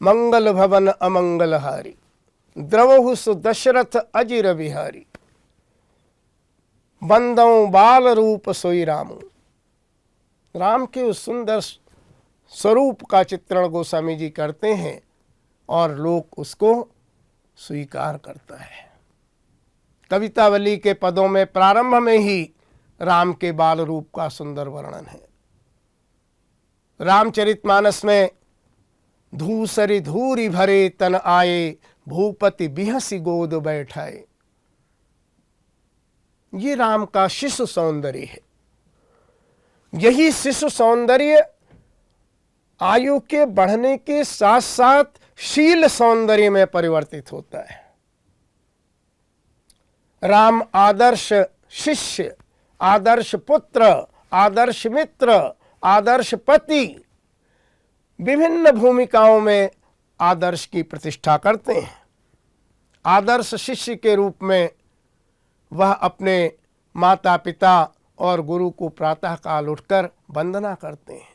मंगल भवन अमंगलहारी द्रवहु सुदशरथ अजिर बिहारी बंदों बाल रूप सोई रामू। राम के उस सुंदर स्वरूप का चित्रण गोस्वामी जी करते हैं और लोग उसको स्वीकार करता है। कवितावली के पदों में प्रारंभ में ही राम के बाल रूप का सुंदर वर्णन है। रामचरितमानस में धूसरी धूरी भरे तन आए, भूपति बिहसी गोद बैठाए। ये राम का शिशु सौंदर्य है। यही शिशु सौंदर्य आयु के बढ़ने के साथ साथ शील सौंदर्य में परिवर्तित होता है। राम आदर्श शिष्य, आदर्श पुत्र, आदर्श मित्र, आदर्श पति, विभिन्न भूमिकाओं में आदर्श की प्रतिष्ठा करते हैं। आदर्श शिष्य के रूप में वह अपने माता पिता और गुरु को प्रातः काल उठकर वंदना करते हैं।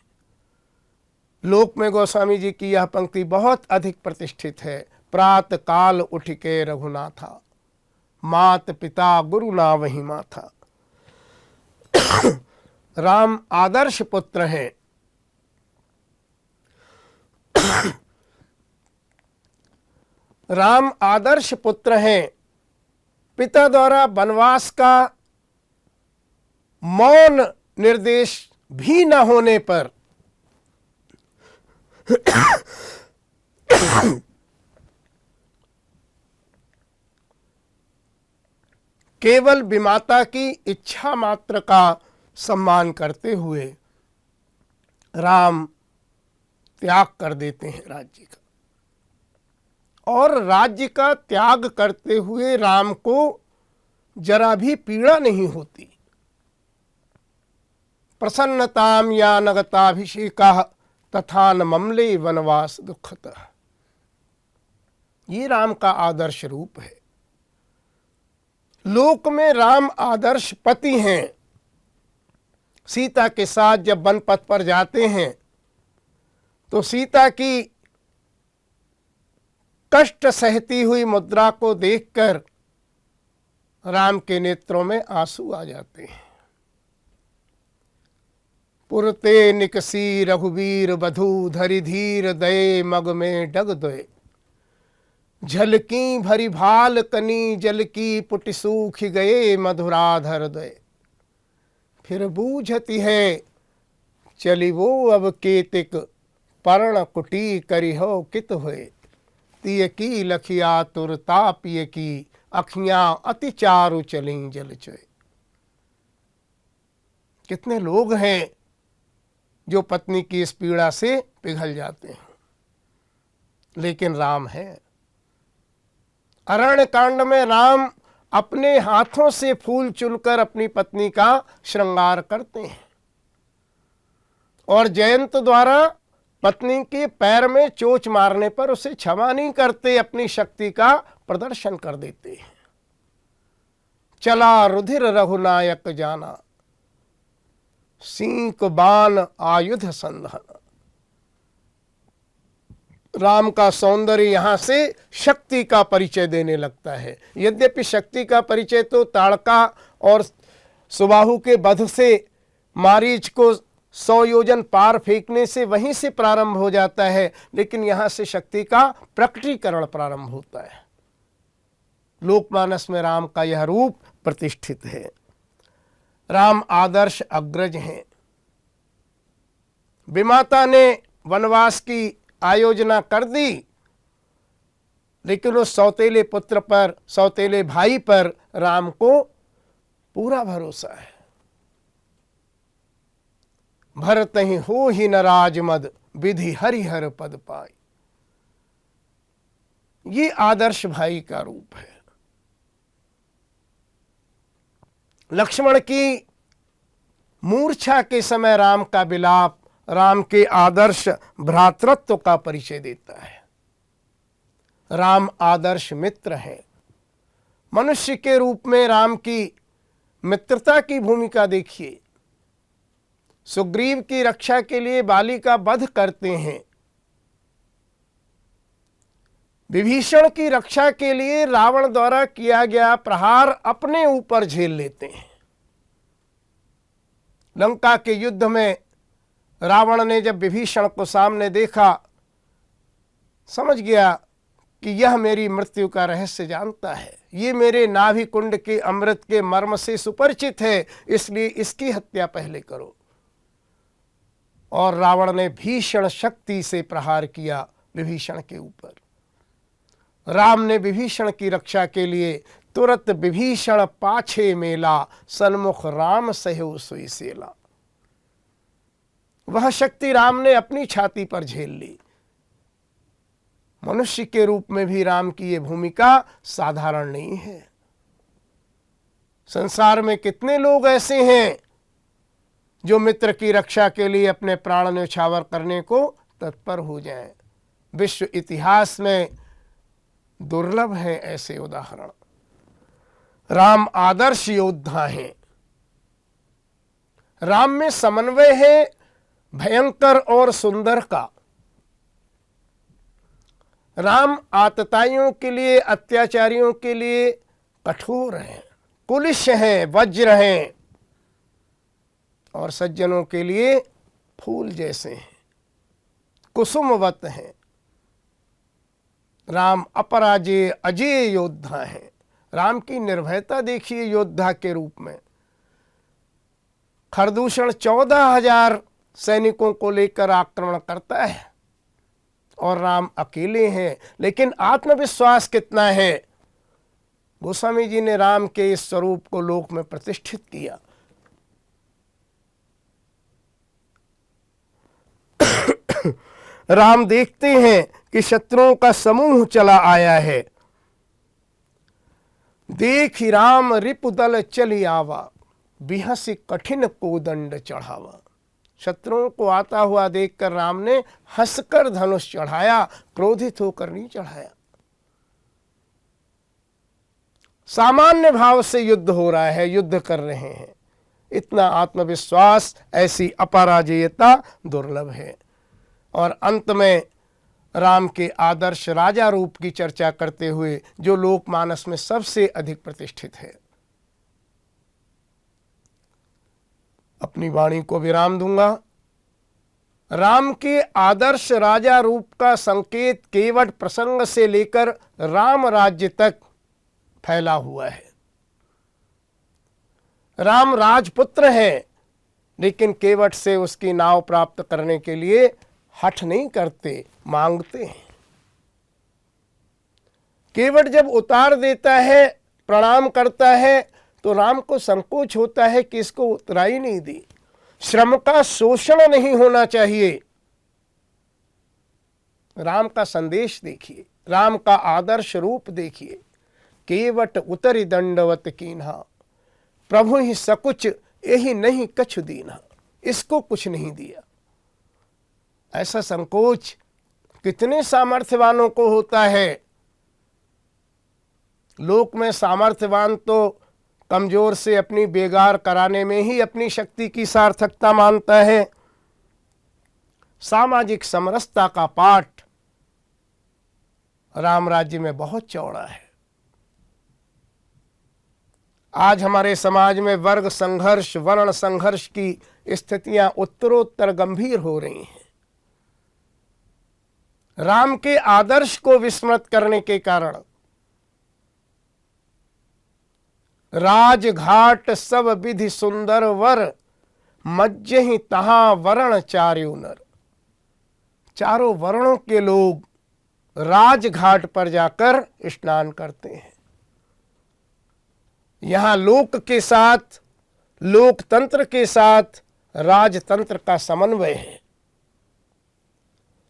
लोक में गोस्वामी जी की यह पंक्ति बहुत अधिक प्रतिष्ठित है। प्रात काल उठ के रघुनाथा, मात पिता गुरु ना वही माथा। राम आदर्श पुत्र हैं। राम आदर्श पुत्र हैं। पिता द्वारा वनवास का मौन निर्देश भी न होने पर केवल विमाता की इच्छा मात्र का सम्मान करते हुए राम त्याग कर देते हैं राज्य का। और राज्य का त्याग करते हुए राम को जरा भी पीड़ा नहीं होती। प्रसन्नताम या नगताभिषेका तथा न ममले वनवास दुखतः। ये राम का आदर्श रूप है। लोक में राम आदर्श पति हैं। सीता के साथ जब वन पथ पर जाते हैं तो सीता की कष्ट सहती हुई मुद्रा को देखकर राम के नेत्रों में आंसू आ जाते हैं। पुरते निकसी रघुवीर बधू धरि धीर दये मग में डग दोए। झलकी भरी भाल कनी जल की पुट सूख गए मधुराधर दये। फिर बूझती है, चली वो अब केतिक, पर्ण कुटी करी हो कित हुए, तिय की लखिया तुर तापिय की, अखियां अति चारु चली जल चोए। कितने लोग हैं जो पत्नी की इस पीड़ा से पिघल जाते हैं, लेकिन राम है। अरण्य कांड में राम अपने हाथों से फूल चुनकर अपनी पत्नी का श्रृंगार करते हैं और जयंत द्वारा पत्नी के पैर में चोच मारने पर उसे क्षमा नहीं करते, अपनी शक्ति का प्रदर्शन कर देते हैं। चला रुधिर रघुनायक जाना, सींक बाण आयुध संधान। राम का सौंदर्य यहां से शक्ति का परिचय देने लगता है। यद्यपि शक्ति का परिचय तो ताड़का और सुबाहु के वध से मारीच को 100 योजन पार फेंकने से वहीं से प्रारंभ हो जाता है, लेकिन यहां से शक्ति का प्रकटीकरण प्रारंभ होता है। लोकमानस में राम का यह रूप प्रतिष्ठित है। राम आदर्श अग्रज हैं। विमाता ने वनवास की आयोजना कर दी, लेकिन उस सौतेले पुत्र पर, सौतेले भाई पर राम को पूरा भरोसा है। भरत ही हो ही न राजमद, विधि हरिहर पद पाई। ये आदर्श भाई का रूप है। लक्ष्मण की मूर्छा के समय राम का विलाप राम के आदर्श भ्रातृत्व का परिचय देता है। राम आदर्श मित्र है। मनुष्य के रूप में राम की मित्रता की भूमिका देखिए। सुग्रीव की रक्षा के लिए बाली का वध करते हैं। विभीषण की रक्षा के लिए रावण द्वारा किया गया प्रहार अपने ऊपर झेल लेते हैं। लंका के युद्ध में रावण ने जब विभीषण को सामने देखा, समझ गया कि यह मेरी मृत्यु का रहस्य जानता है, ये मेरे नाभि कुंड के अमृत के मर्म से सुपरिचित है, इसलिए इसकी हत्या पहले करो। और रावण ने भीषण शक्ति से प्रहार किया विभीषण के ऊपर। राम ने विभीषण की रक्षा के लिए तुरंत विभीषण पाछे मेला, सन्मुख राम सहु सोई सेला। वह शक्ति राम ने अपनी छाती पर झेल ली। मनुष्य के रूप में भी राम की ये भूमिका साधारण नहीं है। संसार में कितने लोग ऐसे हैं जो मित्र की रक्षा के लिए अपने प्राण न्यौछावर करने को तत्पर हो जाएं। विश्व इतिहास में दुर्लभ है ऐसे उदाहरण। राम आदर्श योद्धा हैं। राम में समन्वय है भयंकर और सुंदर का। राम आतताइयों के लिए, अत्याचारियों के लिए कठोर हैं, कुलिश हैं, वज्र हैं, और सज्जनों के लिए फूल जैसे हैं, कुसुमवत हैं। राम अपराजेय अजेय योद्धा हैं। राम की निर्भयता देखिए योद्धा के रूप में। खरदूषण 14,000 सैनिकों को लेकर आक्रमण करता है और राम अकेले हैं, लेकिन आत्मविश्वास कितना है। गोस्वामी जी ने राम के इस स्वरूप को लोक में प्रतिष्ठित किया। राम देखते हैं कि शत्रुओं का समूह चला आया है। देख राम रिपुदल चली आवा, बिहसी कठिन कोदंड चढ़ावा। शत्रुओं को आता हुआ देखकर राम ने हंसकर धनुष चढ़ाया, क्रोधित होकर नहीं चढ़ाया। सामान्य भाव से युद्ध हो रहा है, युद्ध कर रहे हैं। इतना आत्मविश्वास, ऐसी अपराजेयता दुर्लभ है। और अंत में राम के आदर्श राजा रूप की चर्चा करते हुए जो लोकमानस में सबसे अधिक प्रतिष्ठित है। अपनी वाणी को विराम दूंगा। राम के आदर्श राजा रूप का संकेत केवट प्रसंग से लेकर राम राज्य तक फैला हुआ है। राम राजपुत्र हैं, लेकिन केवट से उसकी नाव प्राप्त करने के लिए हठ नहीं करते, मांगते हैं। केवट जब उतार देता है, प्रणाम करता है, तो राम को संकोच होता है कि इसको उतराई नहीं दी। श्रम का शोषण नहीं होना चाहिए। राम का संदेश देखिए, राम का आदर्श रूप देखिए। केवट उतरि दंडवत कीन्हा, प्रभु ही सकुच यही नहीं कछु दीन्हा। इसको कुछ नहीं दिया। ऐसा संकोच कितने सामर्थ्यवानों को होता है। लोक में सामर्थ्यवान तो कमजोर से अपनी बेगार कराने में ही अपनी शक्ति की सार्थकता मानता है। सामाजिक समरसता का पाठ राम राज्य में बहुत चौड़ा है। आज हमारे समाज में वर्ग संघर्ष, वर्ण संघर्ष की स्थितियां उत्तरोत्तर गंभीर हो रही हैं। राम के आदर्श को विस्मृत करने के कारण राजघाट सब विधि सुंदर वर, मज्जहि तहां वर्ण चार्यो नर। चारों वर्णों के लोग राजघाट पर जाकर स्नान करते हैं। यहां लोक के साथ, लोकतंत्र के साथ राजतंत्र का समन्वय है।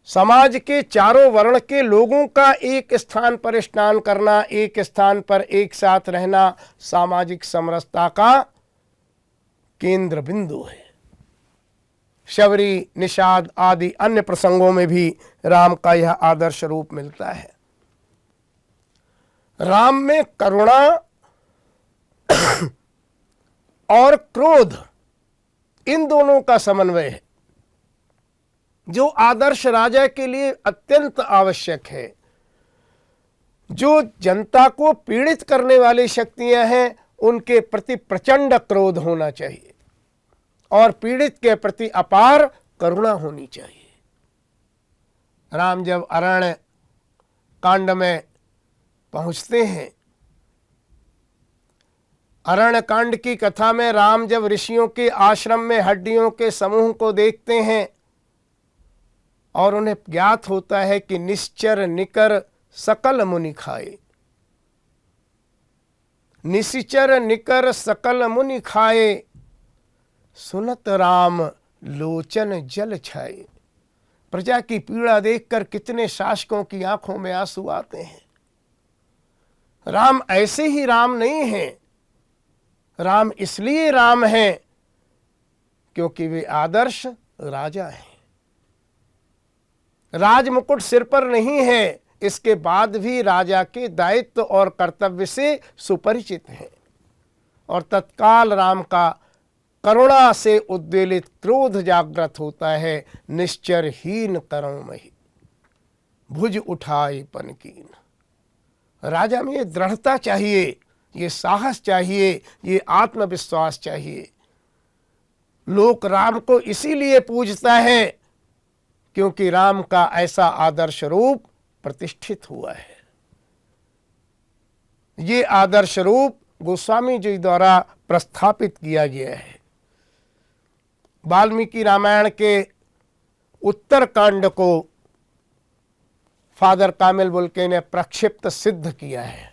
समाज के चारों वर्ण के लोगों का एक स्थान पर स्नान करना, एक स्थान पर एक साथ रहना सामाजिक समरसता का केंद्र बिंदु है। शबरी, निषाद आदि अन्य प्रसंगों में भी राम का यह आदर्श रूप मिलता है। राम में करुणा और क्रोध, इन दोनों का समन्वय है, जो आदर्श राजा के लिए अत्यंत आवश्यक है। जो जनता को पीड़ित करने वाली शक्तियां हैं, उनके प्रति प्रचंड क्रोध होना चाहिए और पीड़ित के प्रति अपार करुणा होनी चाहिए। राम जब अरण्य कांड में पहुंचते हैं, अरण्य कांड की कथा में राम जब ऋषियों के आश्रम में हड्डियों के समूह को देखते हैं और उन्हें ज्ञात होता है कि निश्चर निकर सकल मुनि खाए, निशिचर निकर सकल मुनि खाए, सुनत राम लोचन जल छाए। प्रजा की पीड़ा देखकर कितने शासकों की आंखों में आंसू आते हैं। राम ऐसे ही राम नहीं हैं। राम इसलिए राम हैं क्योंकि वे आदर्श राजा हैं। राजमुकुट सिर पर नहीं है, इसके बाद भी राजा के दायित्व और कर्तव्य से सुपरिचित हैं। और तत्काल राम का करुणा से उद्वेलित क्रोध जागृत होता है। निश्चरहीन करुणमहि भुज उठाए पनकीन। राजा में ये दृढ़ता चाहिए, ये साहस चाहिए, ये आत्मविश्वास चाहिए। लोक राम को इसीलिए पूजता है क्योंकि राम का ऐसा आदर्श रूप प्रतिष्ठित हुआ है। ये आदर्श रूप गोस्वामी जी द्वारा प्रस्थापित किया गया है। वाल्मीकि रामायण के उत्तर कांड को फादर कामिल बुल्के ने प्रक्षिप्त सिद्ध किया है,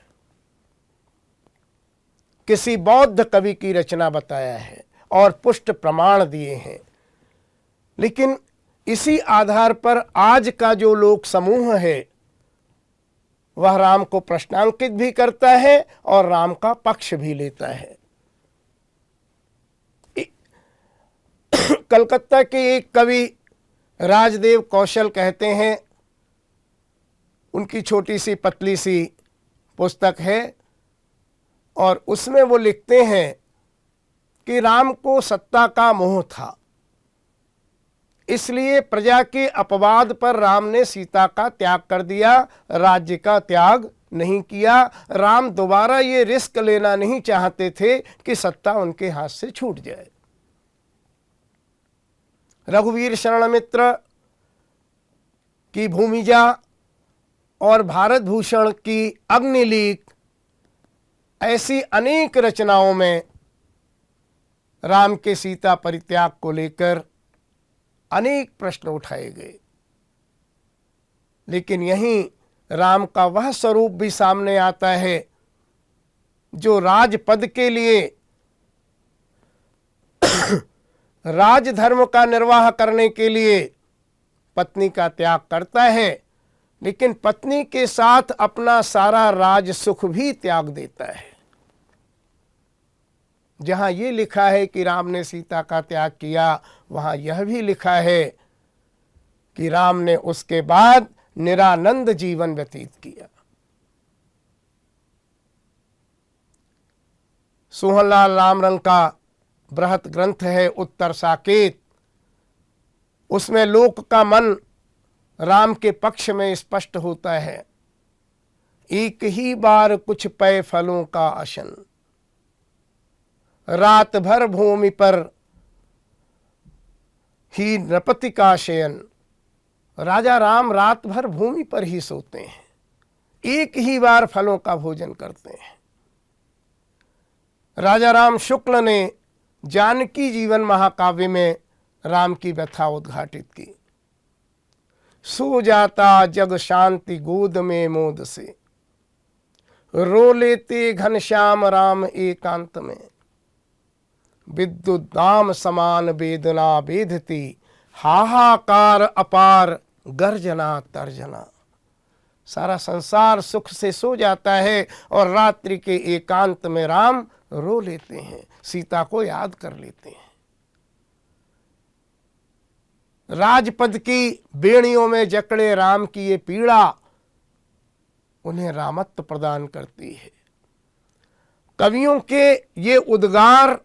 किसी बौद्ध कवि की रचना बताया है और पुष्ट प्रमाण दिए हैं। लेकिन इसी आधार पर आज का जो लोक समूह है वह राम को प्रश्नांकित भी करता है और राम का पक्ष भी लेता है। कलकत्ता के एक कवि राजदेव कौशल कहते हैं, उनकी छोटी सी पतली सी पुस्तक है और उसमें वो लिखते हैं कि राम को सत्ता का मोह था, इसलिए प्रजा के अपवाद पर राम ने सीता का त्याग कर दिया, राज्य का त्याग नहीं किया। राम दोबारा ये रिस्क लेना नहीं चाहते थे कि सत्ता उनके हाथ से छूट जाए। रघुवीर शरण मित्र की भूमिजा और भारत भूषण की अग्निलीक, ऐसी अनेक रचनाओं में राम के सीता परित्याग को लेकर अनेक प्रश्न उठाए गए, लेकिन यहीं राम का वह स्वरूप भी सामने आता है जो राजपद के लिए, राजधर्म का निर्वाह करने के लिए पत्नी का त्याग करता है, लेकिन पत्नी के साथ अपना सारा राज सुख भी त्याग देता है। जहां ये लिखा है कि राम ने सीता का त्याग किया, वहां यह भी लिखा है कि राम ने उसके बाद निरानंद जीवन व्यतीत किया। सोहनलाल रामरंग का बृहत ग्रंथ है उत्तर साकेत, उसमें लोक का मन राम के पक्ष में स्पष्ट होता है। एक ही बार कुछ पै फलों का अशन, रात भर भूमि पर ही नृपति का शयन। राजा राम रात भर भूमि पर ही सोते हैं, एक ही बार फलों का भोजन करते हैं। राजा राम शुक्ल ने जानकी जीवन महाकाव्य में राम की व्यथा उद्घाटित की। सो जाता जग शांति गोद में मोद से, रो लेते घनश्याम राम एकांत में। विद्युत दाम समान वेदना वेधती, हाहाकार अपार गर्जना तर्जना। सारा संसार सुख से सो जाता है और रात्रि के एकांत में राम रो लेते हैं, सीता को याद कर लेते हैं। राजपद की बेड़ियों में जकड़े राम की ये पीड़ा उन्हें रामत्व प्रदान करती है। कवियों के ये उद्गार,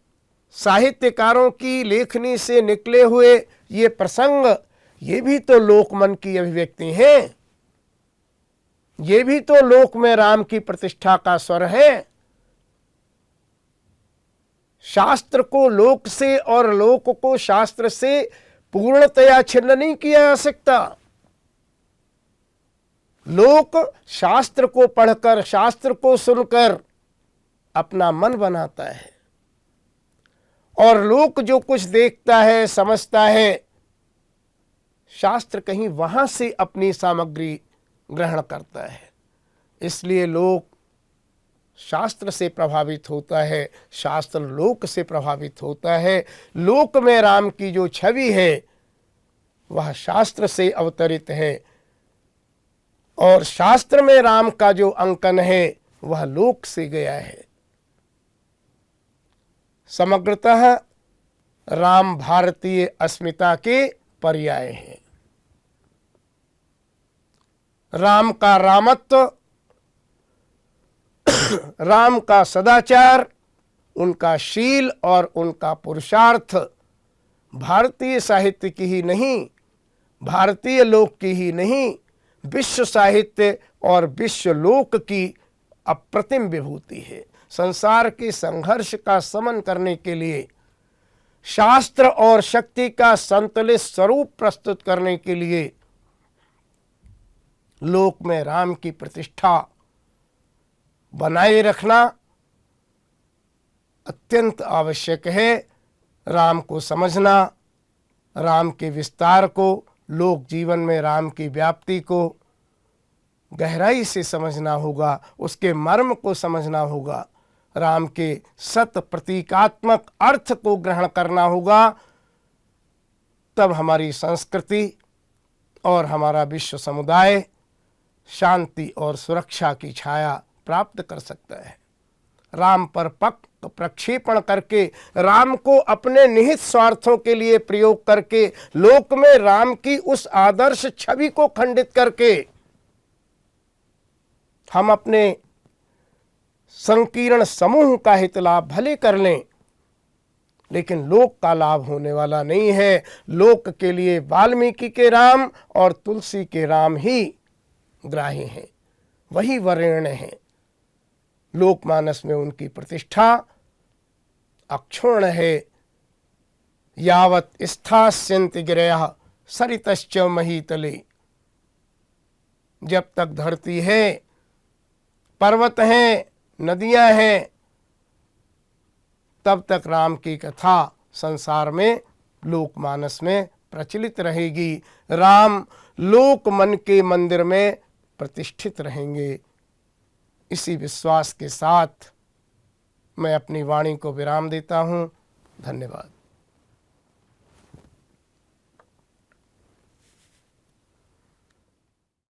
साहित्यकारों की लेखनी से निकले हुए ये प्रसंग, ये भी तो लोकमन की अभिव्यक्ति है, ये भी तो लोक में राम की प्रतिष्ठा का स्वर है। शास्त्र को लोक से और लोक को शास्त्र से पूर्णतया छिन्न नहीं किया जा सकता। लोक शास्त्र को पढ़कर, शास्त्र को सुनकर अपना मन बनाता है, और लोक जो कुछ देखता है, समझता है, शास्त्र कहीं वहां से अपनी सामग्री ग्रहण करता है। इसलिए लोक शास्त्र से प्रभावित होता है, शास्त्र लोक से प्रभावित होता है। लोक में राम की जो छवि है वह शास्त्र से अवतरित है, और शास्त्र में राम का जो अंकन है वह लोक से गया है। समग्रतः राम भारतीय अस्मिता के पर्याय हैं। राम का रामत्व, राम का सदाचार, उनका शील और उनका पुरुषार्थ भारतीय साहित्य की ही नहीं, भारतीय लोक की ही नहीं, विश्व साहित्य और विश्व लोक की अप्रतिम विभूति है। संसार के संघर्ष का समन करने के लिए, शास्त्र और शक्ति का संतुलित स्वरूप प्रस्तुत करने के लिए लोक में राम की प्रतिष्ठा बनाए रखना अत्यंत आवश्यक है। राम को समझना, राम के विस्तार को, लोक जीवन में राम की व्याप्ति को गहराई से समझना होगा, उसके मर्म को समझना होगा, राम के सत प्रतीकात्मक अर्थ को ग्रहण करना होगा। तब हमारी संस्कृति और हमारा विश्व समुदाय शांति और सुरक्षा की छाया प्राप्त कर सकता है। राम पर पक्ष प्रक्षेपण करके, राम को अपने निहित स्वार्थों के लिए प्रयोग करके, लोक में राम की उस आदर्श छवि को खंडित करके हम अपने संकीर्ण समूह का हित लाभ भले कर लें, लेकिन लोक का लाभ होने वाला नहीं है। लोक के लिए वाल्मीकि के राम और तुलसी के राम ही ग्राह्य हैं, वही वरेण्य हैं। लोकमानस में उनकी प्रतिष्ठा अक्षुण्ण है। यावत स्थास्यन्ति गिरयः सरितश्च महीतले, जब तक धरती है, पर्वत हैं, नदियां हैं, तब तक राम की कथा संसार में लोकमानस में प्रचलित रहेगी। राम लोक मन के मंदिर में प्रतिष्ठित रहेंगे। इसी विश्वास के साथ मैं अपनी वाणी को विराम देता हूँ। धन्यवाद।